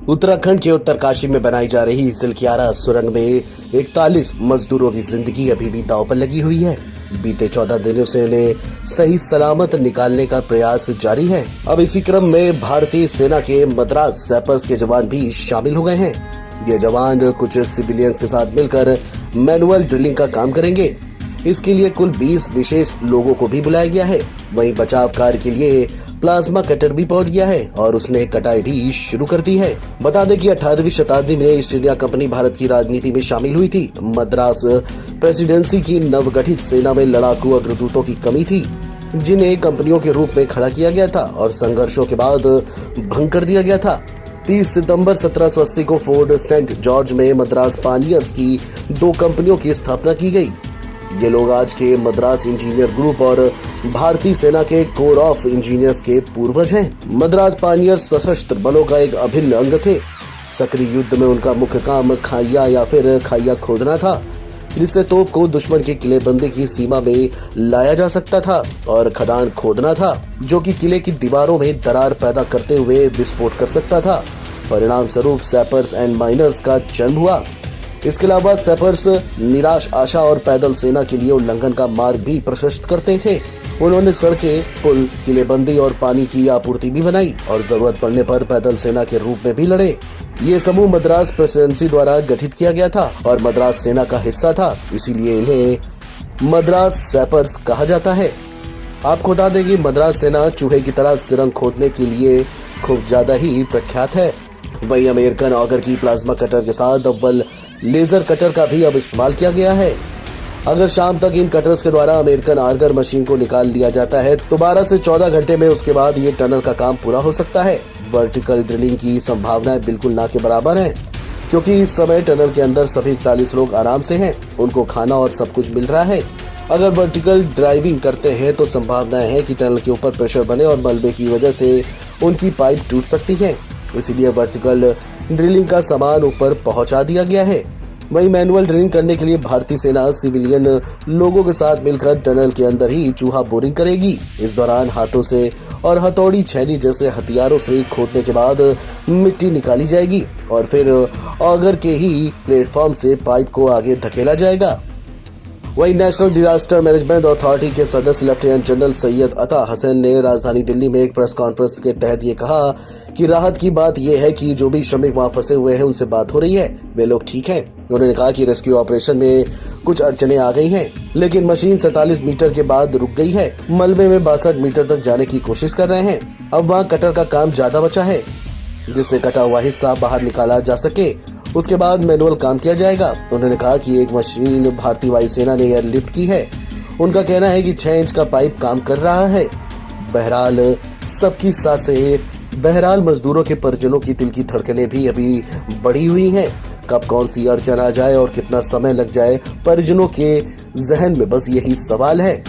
उत्तराखंड के उत्तरकाशी में बनाई जा रही सिलकियारा सुरंग में 41 मजदूरों की जिंदगी अभी भी दांव पर लगी हुई है। बीते 14 दिनों से उन्हें सही सलामत निकालने का प्रयास जारी है। अब इसी क्रम में भारतीय सेना के मद्रास सैपर्स के जवान भी शामिल हो गए हैं। ये जवान कुछ सिविलियंस के साथ मिलकर मैनुअल ड्रिलिंग का काम करेंगे। इसके लिए कुल 20 विशेष लोगों को भी बुलाया गया है। वहीं बचाव कार्य के लिए प्लाज्मा कटर भी पहुंच गया है और उसने कटाई भी शुरू कर दी है। बता दें कि 18वीं शताब्दी में ईस्ट इंडिया कंपनी भारत की राजनीति में शामिल हुई थी। मद्रास प्रेसिडेंसी की नवगठित सेना में लड़ाकू अग्रदूतों की कमी थी, जिन्हें कंपनियों के रूप में खड़ा किया गया था और संघर्षों के बाद भंग कर दिया गया था। 30 सितंबर 1780 को फोर्ट सेंट जॉर्ज में मद्रास पानियर्स की 2 कंपनियों की स्थापना की गई। ये लोग आज के मद्रास इंजीनियर ग्रुप और भारतीय सेना के कोर ऑफ इंजीनियर्स के पूर्वज हैं। मद्रास पानियर्स सशस्त्र बलों का एक अभिन्न अंग थे। सक्रिय युद्ध में उनका मुख्य काम खाइया या फिर खाइया खोदना था, जिससे तोप को दुश्मन की किलेबंदी की सीमा में लाया जा सकता था, और खदान खोदना था, जो कि किले की दीवारों में दरार पैदा करते हुए विस्फोट कर सकता था। परिणाम स्वरूप सैपर्स एंड माइनर्स का जन्म हुआ। इसके अलावा सैपर्स निराश आशा और पैदल सेना के लिए उल्लंघन का मार्ग भी प्रशस्त करते थे। उन्होंने सड़कें, पुल, किलेबंदी और पानी की आपूर्ति भी बनाई और जरूरत पड़ने पर पैदल सेना के रूप में भी लड़े। ये समूह मद्रास प्रेसिडेंसी द्वारा गठित किया गया था और मद्रास सेना का हिस्सा था, इसीलिए इन्हें मद्रास सैपर्स कहा जाता है। आपको बता दें कि मद्रास सेना चूहे की तरह सुरंग खोदने के लिए खूब ज्यादा ही प्रख्यात है। वहीं अमेरिकन ऑगर की प्लाज्मा कटर के साथ अव्वल लेजर कटर का भी अब इस्तेमाल किया गया है। अगर शाम तक इन कटर्स के द्वारा अमेरिकन आर्गर मशीन को निकाल लिया जाता है तो 12 से 14 घंटे में उसके बाद ये टनल का काम पूरा हो सकता है। वर्टिकल ड्रिलिंग की संभावनाएं बिल्कुल ना के बराबर हैं, क्योंकि इस समय टनल के अंदर सभी 41 लोग आराम से हैं, उनको खाना और सब कुछ मिल रहा है। अगर वर्टिकल ड्राइविंग करते हैं तो संभावनाएं है कि टनल के ऊपर प्रेशर बने और मलबे की वजह से उनकी पाइप टूट सकती है, इसीलिए वर्टिकल ड्रिलिंग का सामान ऊपर पहुंचा दिया गया है। वहीं मैनुअल ड्रिलिंग करने के लिए भारतीय सेना सिविलियन लोगों के साथ मिलकर टनल के अंदर ही चूहा बोरिंग करेगी। इस दौरान हाथों से और हथौड़ी, छैनी जैसे हथियारों से खोदने के बाद मिट्टी निकाली जाएगी और फिर ऑगर के ही प्लेटफॉर्म से पाइप को आगे धकेला जाएगा। वहीं नेशनल डिजास्टर मैनेजमेंट अथॉरिटी के सदस्य लेफ्टिनेंट जनरल सैयद अता हसन ने राजधानी दिल्ली में एक प्रेस कॉन्फ्रेंस के तहत ये कहा कि राहत की बात यह है कि जो भी श्रमिक वहां फंसे हुए हैं उनसे बात हो रही है, वे लोग ठीक हैं। उन्होंने कहा कि रेस्क्यू ऑपरेशन में कुछ अड़चने आ गई हैं, लेकिन मशीन 47 मीटर के बाद रुक गई है। मलबे में 62 मीटर तक जाने की कोशिश कर रहे हैं। अब वहाँ कटर का काम ज्यादा बचा है, जिससे कटा हुआ हिस्सा बाहर निकाला जा सके। उसके बाद मैनुअल काम किया जाएगा। तो उन्होंने कहा कि एक मशीन भारतीय वायुसेना ने एयरलिफ्ट की है। उनका कहना है कि 6 इंच का पाइप काम कर रहा है। बहरहाल सबकी सांसें, बहरहाल मजदूरों के परिजनों की दिल की धड़कनें भी अभी बढ़ी हुई हैं। कब कौन सी अड़चन आ जाए और कितना समय लग जाए, परिजनों के जहन में बस यही सवाल है।